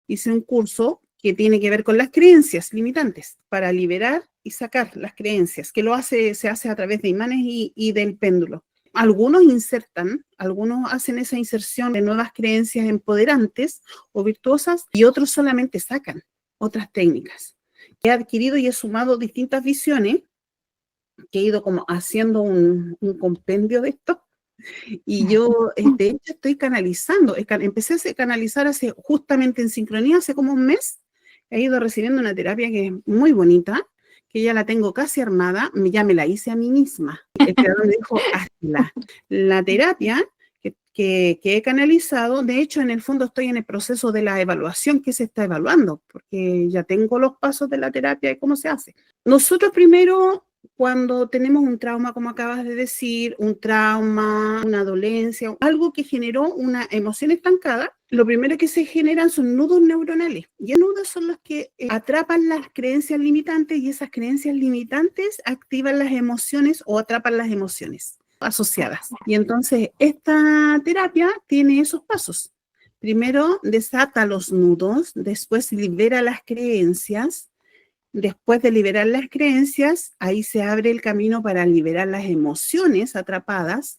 hice un curso que tiene que ver con las creencias limitantes, para liberar y sacar las creencias, que se hace a través de imanes y del péndulo. Algunos hacen esa inserción de nuevas creencias empoderantes o virtuosas y otros solamente sacan otras técnicas. He adquirido y he sumado distintas visiones, que he ido como haciendo un compendio de esto, y yo de hecho estoy canalizando, empecé a canalizar justamente en sincronía, hace como un mes, he ido recibiendo una terapia que es muy bonita, que ya la tengo casi armada, ya me la hice a mí misma. El creador me dijo, hazla. La terapia que he canalizado, de hecho, en el fondo estoy en el proceso de la evaluación que se está evaluando, porque ya tengo los pasos de la terapia y cómo se hace. Nosotros primero, cuando tenemos un trauma, como acabas de decir, un trauma, una dolencia, algo que generó una emoción estancada, lo primero que se generan son nudos neuronales. Y los nudos son los que atrapan las creencias limitantes, y esas creencias limitantes activan las emociones o atrapan las emociones asociadas. Y entonces esta terapia tiene esos pasos. Primero desata los nudos, después libera las creencias. Después de liberar las creencias, ahí se abre el camino para liberar las emociones atrapadas,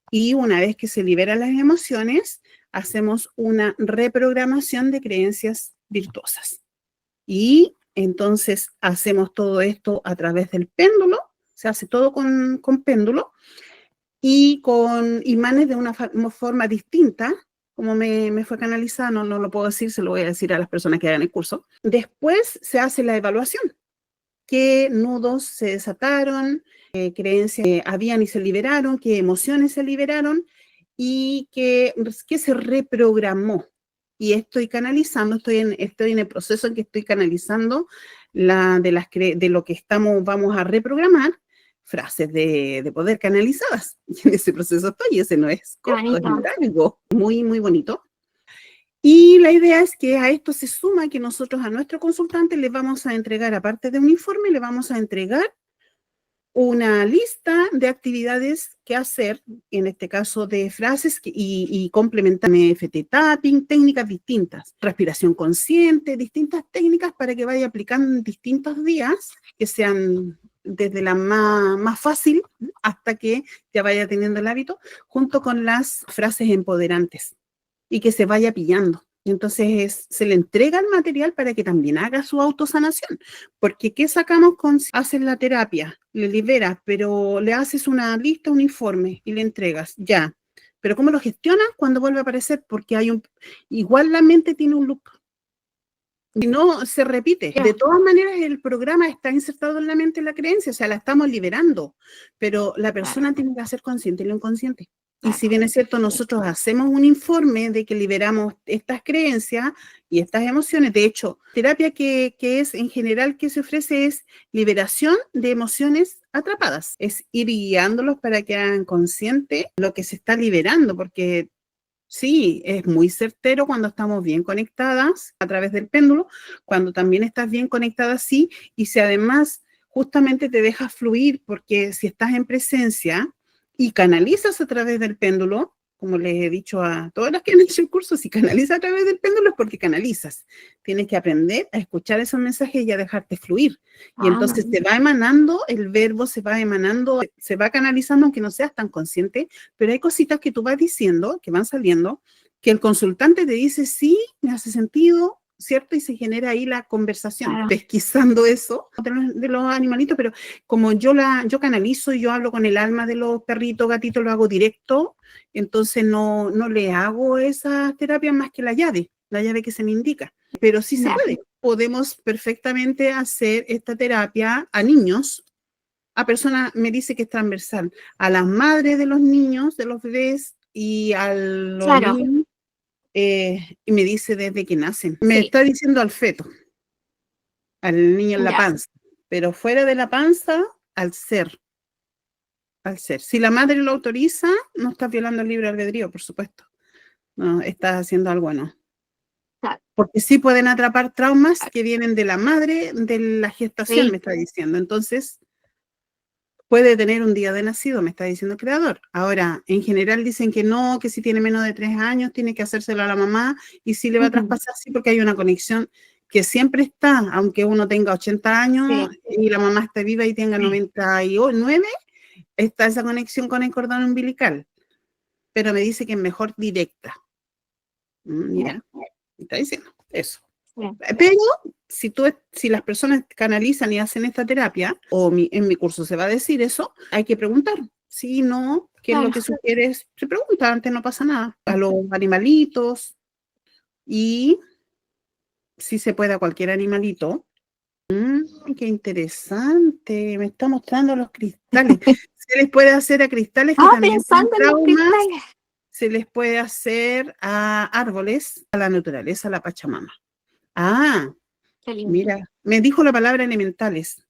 y una vez que se liberan las emociones, hacemos una reprogramación de creencias virtuosas. Y entonces hacemos todo esto a través del péndulo, se hace todo con péndulo y con imanes de una forma distinta, como me fue canalizado, no lo puedo decir, se lo voy a decir a las personas que hagan el curso. Después se hace la evaluación, qué nudos se desataron, qué creencias habían y se liberaron, qué emociones se liberaron y qué se reprogramó. Y estoy canalizando, estoy en el proceso en que estoy canalizando de lo que vamos a reprogramar, frases de poder canalizadas. Y en ese proceso estoy, ese no es corto, es largo, muy, muy bonito. Y la idea es que a esto se suma que nosotros a nuestro consultante le vamos a entregar, aparte de un informe, le vamos a entregar una lista de actividades que hacer, en este caso de frases y complementar FT tapping, técnicas distintas, respiración consciente, distintas técnicas para que vaya aplicando en distintos días, que sean desde la más fácil hasta que ya vaya teniendo el hábito, junto con las frases empoderantes, y que se vaya pillando. Entonces se le entrega el material para que también haga su autosanación, porque ¿qué sacamos con haces la terapia? Le liberas, pero le haces una lista, un informe y le entregas, ya. Pero ¿cómo lo gestionas cuando vuelve a aparecer? Porque igual la mente tiene un loop. Y no se repite. De todas maneras, el programa está insertado en la mente, la creencia, o sea, la estamos liberando, pero la persona tiene que hacer consciente lo inconsciente. Y si bien es cierto, nosotros hacemos un informe de que liberamos estas creencias y estas emociones, de hecho, terapia que es en general que se ofrece es liberación de emociones atrapadas, es ir guiándolos para que hagan consciente lo que se está liberando, porque sí, es muy certero cuando estamos bien conectadas a través del péndulo, cuando también estás bien conectada, sí, y si además justamente te dejas fluir, porque si estás en presencia y canalizas a través del péndulo, como les he dicho a todas las que han hecho el curso, si canalizas a través del péndulo es porque canalizas. Tienes que aprender a escuchar esos mensajes y a dejarte fluir. Y entonces te va emanando, el verbo se va emanando, se va canalizando, aunque no seas tan consciente, pero hay cositas que tú vas diciendo, que van saliendo, que el consultante te dice, sí, me hace sentido, ¿cierto? Y se genera ahí la conversación, pesquisando eso de los animalitos, pero como yo canalizo y yo hablo con el alma de los perritos, gatitos, lo hago directo, entonces no le hago esas terapias más que la llave que se me indica. Pero sí se puede. Podemos perfectamente hacer esta terapia a niños, a personas, me dice que es transversal, a las madres de los niños, de los bebés y a los niños, y me dice desde que nacen. Me está diciendo al feto, al niño en la panza, pero fuera de la panza, al ser. Si la madre lo autoriza, no estás violando el libre albedrío, por supuesto. No, estás haciendo algo, no. Porque sí pueden atrapar traumas que vienen de la madre, de la gestación, me está diciendo. Entonces, puede tener un día de nacido, me está diciendo el creador. Ahora, en general dicen que no, que si tiene menos de 3 años tiene que hacérselo a la mamá y si le va a traspasar, sí, porque hay una conexión que siempre está, aunque uno tenga 80 años y la mamá esté viva y tenga 99, está esa conexión con el cordón umbilical. Pero me dice que es mejor directa. Mira, me está diciendo eso. Pero si las personas canalizan y hacen esta terapia, en mi curso se va a decir eso, hay que preguntar. Si no, ¿qué es lo que sugieres? Se pregunta, antes no pasa nada. A los animalitos y si se puede a cualquier animalito. Qué interesante, me está mostrando los cristales. Se les puede hacer a cristales que también tienen traumas, se les puede hacer a árboles, a la naturaleza, a la Pachamama. Mira, me dijo la palabra elementales.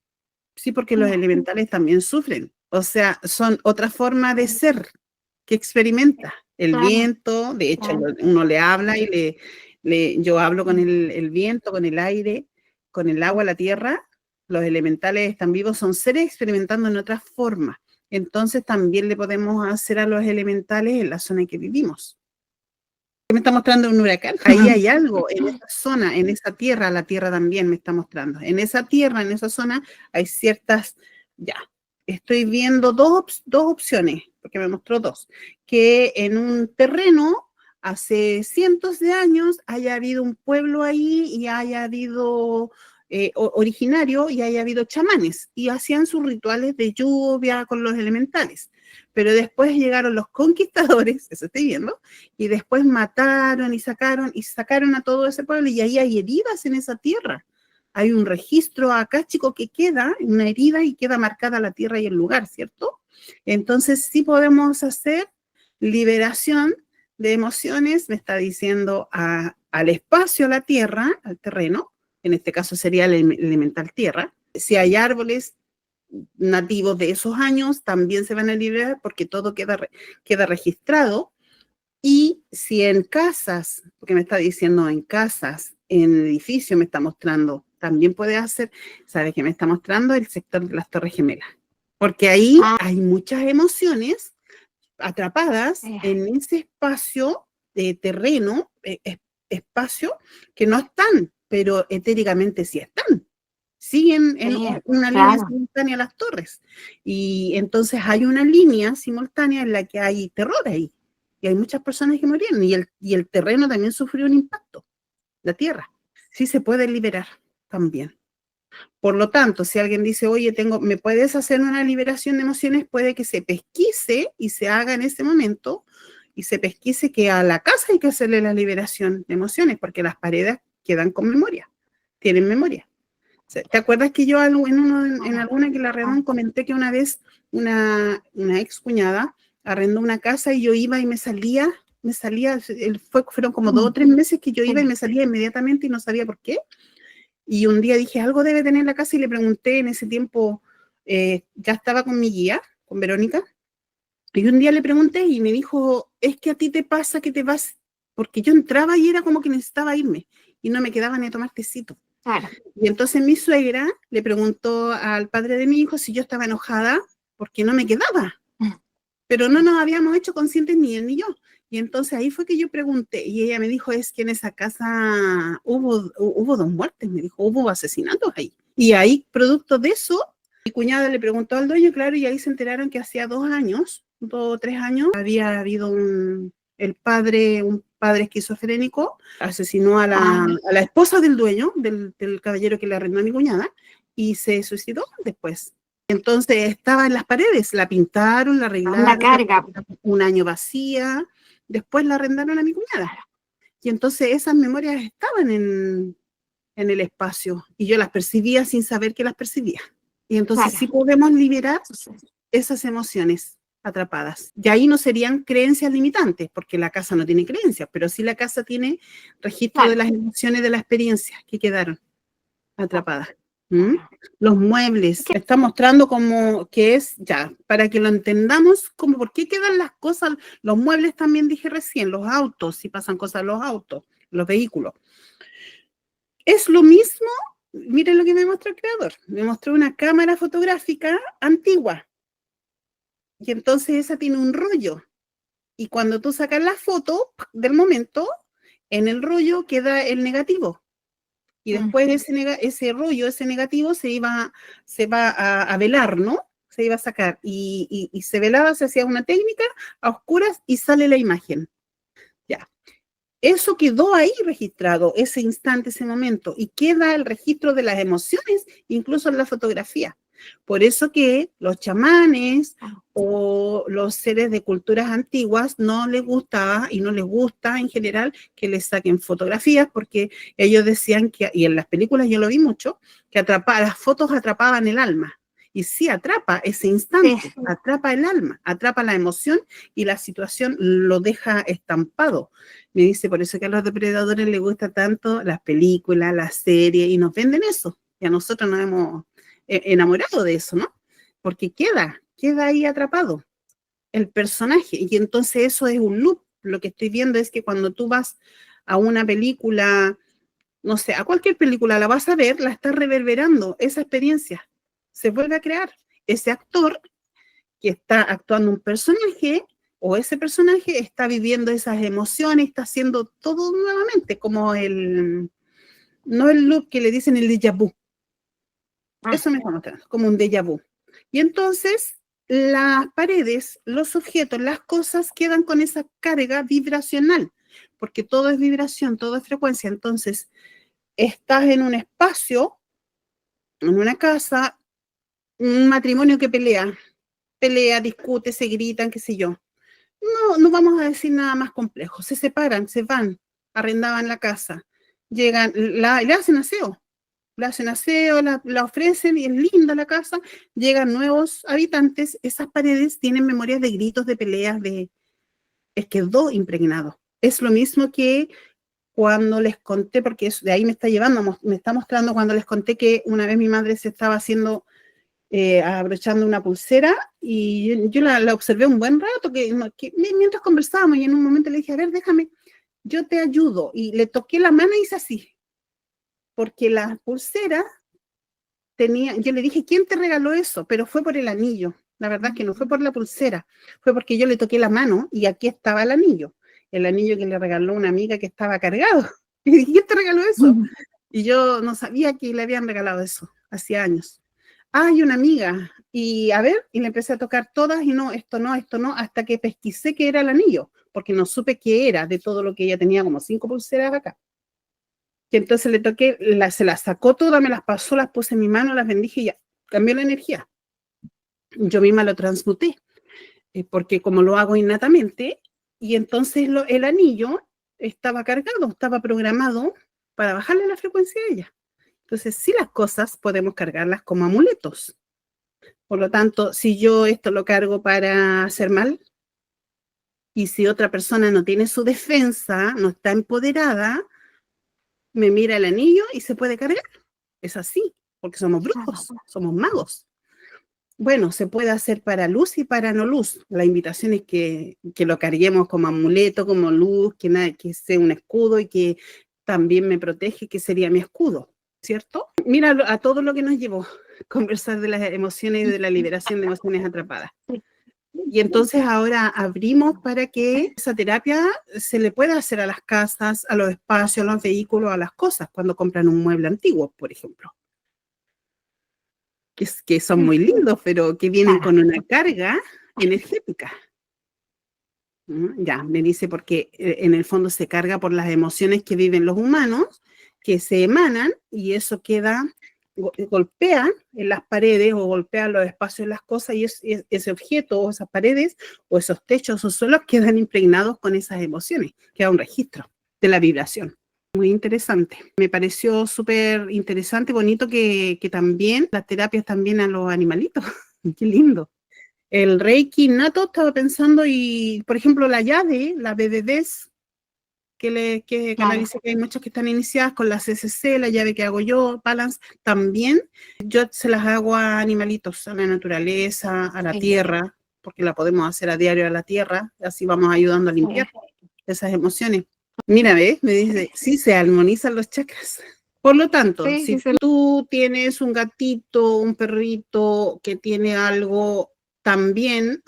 Sí, porque los elementales también sufren. O sea, son otra forma de ser que experimenta. El viento, de hecho, uno le habla y yo hablo con el viento, con el aire, con el agua, la tierra. Los elementales están vivos, son seres experimentando en otra forma. Entonces también le podemos hacer a los elementales en la zona en que vivimos. Me está mostrando un huracán. Ahí hay algo en esa zona, en esa tierra, la tierra también me está mostrando. En esa tierra, en esa zona, hay ciertas, ya, estoy viendo dos opciones, porque me mostró dos, que en un terreno hace cientos de años haya habido un pueblo ahí y haya habido originario y haya habido chamanes y hacían sus rituales de lluvia con los elementales. Pero después llegaron los conquistadores, eso estoy viendo, y después mataron y sacaron a todo ese pueblo y ahí hay heridas en esa tierra. Hay un registro acá, chico, que queda, una herida y queda marcada la tierra y el lugar, ¿cierto? Entonces sí podemos hacer liberación de emociones, me está diciendo al espacio, a la tierra, al terreno, en este caso sería el elemental tierra. Si hay árboles nativos de esos años, también se van a liberar porque todo queda registrado. Y si en casas, porque me está diciendo en casas, en edificios me está mostrando, también puede hacer, ¿sabe qué me está mostrando? El sector de las Torres Gemelas. Porque ahí hay muchas emociones atrapadas en ese espacio de terreno, espacio que no están, pero etéricamente sí están. Siguen en una línea simultánea las torres. Y entonces hay una línea simultánea en la que hay terror ahí. Y hay muchas personas que murieron. Y el terreno también sufrió un impacto, la tierra. Sí se puede liberar también. Por lo tanto, si alguien dice, oye, ¿me puedes hacer una liberación de emociones? Puede que se pesquise y se haga en ese momento y se pesquise que a la casa hay que hacerle la liberación de emociones porque las paredes quedan con memoria, tienen memoria. ¿Te acuerdas que yo en alguna que la arrendó comenté que una vez una ex cuñada arrendó una casa y yo iba y me salía, fueron como 2 o 3 meses que yo iba y me salía inmediatamente y no sabía por qué? Y un día dije, algo debe tener la casa y le pregunté, en ese tiempo ya estaba con mi guía, con Verónica, y un día le pregunté y me dijo, es que a ti te pasa que te vas, porque yo entraba y era como que necesitaba irme y no me quedaba ni a tomar tecito. Y entonces mi suegra le preguntó al padre de mi hijo si yo estaba enojada porque no me quedaba, pero no nos habíamos hecho conscientes ni él ni yo. Y entonces ahí fue que yo pregunté y ella me dijo, es que en esa casa hubo 2 muertes, me dijo, hubo asesinatos ahí. Y ahí, producto de eso, mi cuñada le preguntó al dueño, claro, y ahí se enteraron que hacía 2 años, 2 o 3 años, había habido un padre esquizofrénico, asesinó a la esposa del dueño, del caballero que le arrendó a mi cuñada, y se suicidó después. Entonces estaba en las paredes, la pintaron, la arreglaron, un año vacía, después la arrendaron a mi cuñada. Y entonces esas memorias estaban en el espacio y yo las percibía sin saber que las percibía. Y entonces sí podemos liberar esas emociones atrapadas. Y ahí no serían creencias limitantes, porque la casa no tiene creencias, pero sí la casa tiene registro de las emociones, de la experiencia que quedaron atrapadas. Los muebles, está mostrando como que es, ya, para que lo entendamos, como por qué quedan las cosas, los muebles también dije recién, los autos, si pasan cosas en los autos, los vehículos. Es lo mismo, miren lo que me mostró el creador, me mostró una cámara fotográfica antigua, Y entonces esa tiene un rollo. Y cuando tú sacas la foto del momento, en el rollo queda el negativo. Y después ese rollo, ese negativo, se va a velar, ¿no? Se iba a sacar. Y se velaba, se hacía una técnica a oscuras y sale la imagen. Ya. Eso quedó ahí registrado, ese instante, ese momento, y queda el registro de las emociones, incluso en la fotografía. Por eso que los chamanes o los seres de culturas antiguas no les gustaba y no les gusta en general que les saquen fotografías, porque ellos decían que, y en las películas yo lo vi mucho, que las fotos atrapaban el alma. Y sí atrapa ese instante, atrapa el alma, atrapa la emoción y la situación lo deja estampado. Me dice, por eso que a los depredadores les gusta tanto las películas, las series, y nos venden eso. Y a nosotros nos hemos enamorado de eso, ¿no? Porque queda ahí atrapado el personaje. Y entonces eso es un loop. Lo que estoy viendo es que cuando tú vas a una película, no sé, a cualquier película la vas a ver, la estás reverberando, esa experiencia. Se vuelve a crear. Ese actor que está actuando un personaje o ese personaje está viviendo esas emociones, está haciendo todo nuevamente, como no el loop que le dicen el déjà vu. Eso me está mostrando, como un déjà vu. Y entonces las paredes, los objetos, las cosas quedan con esa carga vibracional, porque todo es vibración, todo es frecuencia. Entonces, estás en un espacio, en una casa, un matrimonio que pelea, discute, se gritan, qué sé yo. No vamos a decir nada más complejo. Se separan, se van, arrendaban la casa, llegan, le hacen aseo, la ofrecen y es linda la casa, llegan nuevos habitantes, esas paredes tienen memorias de gritos, de peleas, es quedó impregnado. Es lo mismo que cuando les conté, porque de ahí me está llevando, me está mostrando cuando les conté que una vez mi madre se estaba haciendo abrochando una pulsera y yo la observé un buen rato, que mientras conversábamos y en un momento le dije, a ver, déjame, yo te ayudo. Y le toqué la mano y hice así, porque la pulsera yo le dije, ¿quién te regaló eso? Pero fue por el anillo. La verdad es que no fue por la pulsera, fue porque yo le toqué la mano y aquí estaba el anillo que le regaló una amiga que estaba cargado. Y dije, ¿quién te regaló eso? Y yo no sabía que le habían regalado eso, hacía años. Hay una amiga, y a ver, y le empecé a tocar todas, y no, hasta que pesquisé que era el anillo, porque no supe qué era de todo lo que ella tenía, como 5 pulseras acá. Y entonces le toqué, se las sacó todas, me las pasó, las puse en mi mano, las bendije y ya, cambió la energía. Yo misma lo transmuté, porque como lo hago innatamente, y entonces el anillo estaba cargado, estaba programado para bajarle la frecuencia a ella. Entonces, sí, las cosas podemos cargarlas como amuletos. Por lo tanto, si yo esto lo cargo para hacer mal, y si otra persona no tiene su defensa, no está empoderada, me mira el anillo y se puede cargar. Es así, porque somos brujos, somos magos. Bueno, se puede hacer para luz y para no luz. La invitación es que lo carguemos como amuleto, como luz, que sea un escudo y que también me protege, que sería mi escudo, ¿cierto? Mira a todo lo que nos llevó conversar de las emociones y de la liberación de emociones atrapadas. Y entonces ahora abrimos para que esa terapia se le pueda hacer a las casas, a los espacios, a los vehículos, a las cosas, cuando compran un mueble antiguo, por ejemplo. Que son muy lindos, pero que vienen con una carga energética. Ya, me dice porque en el fondo se carga por las emociones que viven los humanos, que se emanan y eso golpea en las paredes o golpea los espacios de las cosas y ese objeto o esas paredes o esos techos o suelos quedan impregnados con esas emociones, queda un registro de la vibración. Muy interesante. Me pareció súper interesante, bonito que también las terapias también a los animalitos. Qué lindo. El Reiki nato estaba pensando y, por ejemplo, la llave, la BBBs, que dice que hay muchas que están iniciadas con la CCC, la llave que hago yo, Balance, también yo se las hago a animalitos, a la naturaleza, a la tierra, porque la podemos hacer a diario a la tierra, así vamos ayudando a limpiar esas emociones. Mira, ¿ves? Me dice, sí, se armonizan los chakras. Por lo tanto, si tú tienes un gatito, un perrito que tiene algo también,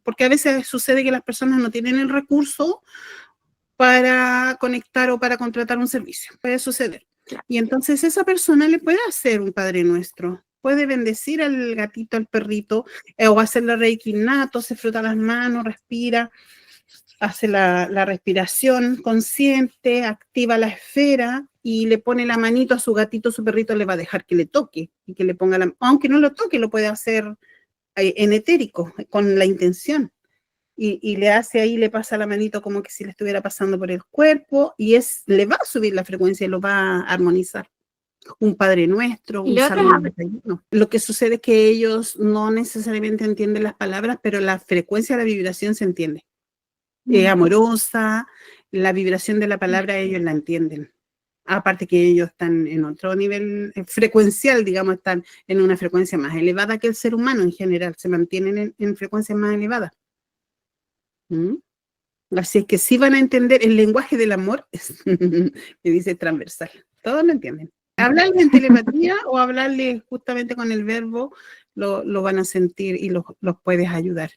porque a veces sucede que las personas no tienen el recurso para conectar o para contratar un servicio, puede suceder. Y entonces esa persona le puede hacer un Padre Nuestro, puede bendecir al gatito, al perrito, o hacerle reiki innato, se frota las manos, respira, hace la respiración consciente, activa la esfera y le pone la manito a su gatito, su perrito le va a dejar que le toque y que le ponga aunque no lo toque, lo puede hacer en etérico, con la intención. Y le hace ahí, le pasa la manito como que si le estuviera pasando por el cuerpo y le va a subir la frecuencia y lo va a armonizar. Un Padre Nuestro, un Salmo 91. Lo que sucede es que ellos no necesariamente entienden las palabras, pero la frecuencia de la vibración se entiende. Amorosa, la vibración de la palabra ellos la entienden. Aparte que ellos están en otro nivel frecuencial, digamos, están en una frecuencia más elevada que el ser humano en general, se mantienen en frecuencias más elevadas. Así es que sí van a entender el lenguaje del amor, me dice transversal, todos lo entienden. Hablarle en telepatía o hablarle justamente con el verbo, lo van a sentir y los puedes ayudar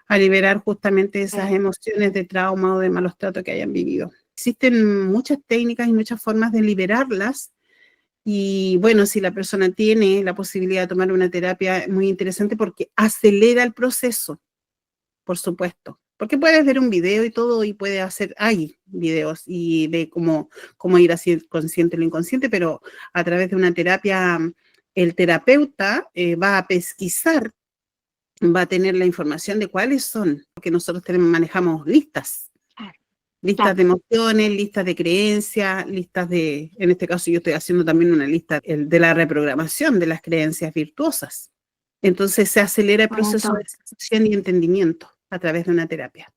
a liberar justamente esas emociones de trauma o de malos tratos que hayan vivido. Existen muchas técnicas y muchas formas de liberarlas y bueno, si la persona tiene la posibilidad de tomar una terapia, es muy interesante porque acelera el proceso, por supuesto. Porque puedes ver un video y todo y puedes hay videos y de cómo ir así consciente lo inconsciente, pero a través de una terapia, el terapeuta va a pesquisar, va a tener la información de cuáles son, porque nosotros manejamos listas de emociones, listas de creencias, listas en este caso yo estoy haciendo también una lista de la reprogramación de las creencias virtuosas. Entonces se acelera el proceso de sensación y entendimiento a través de una terapia.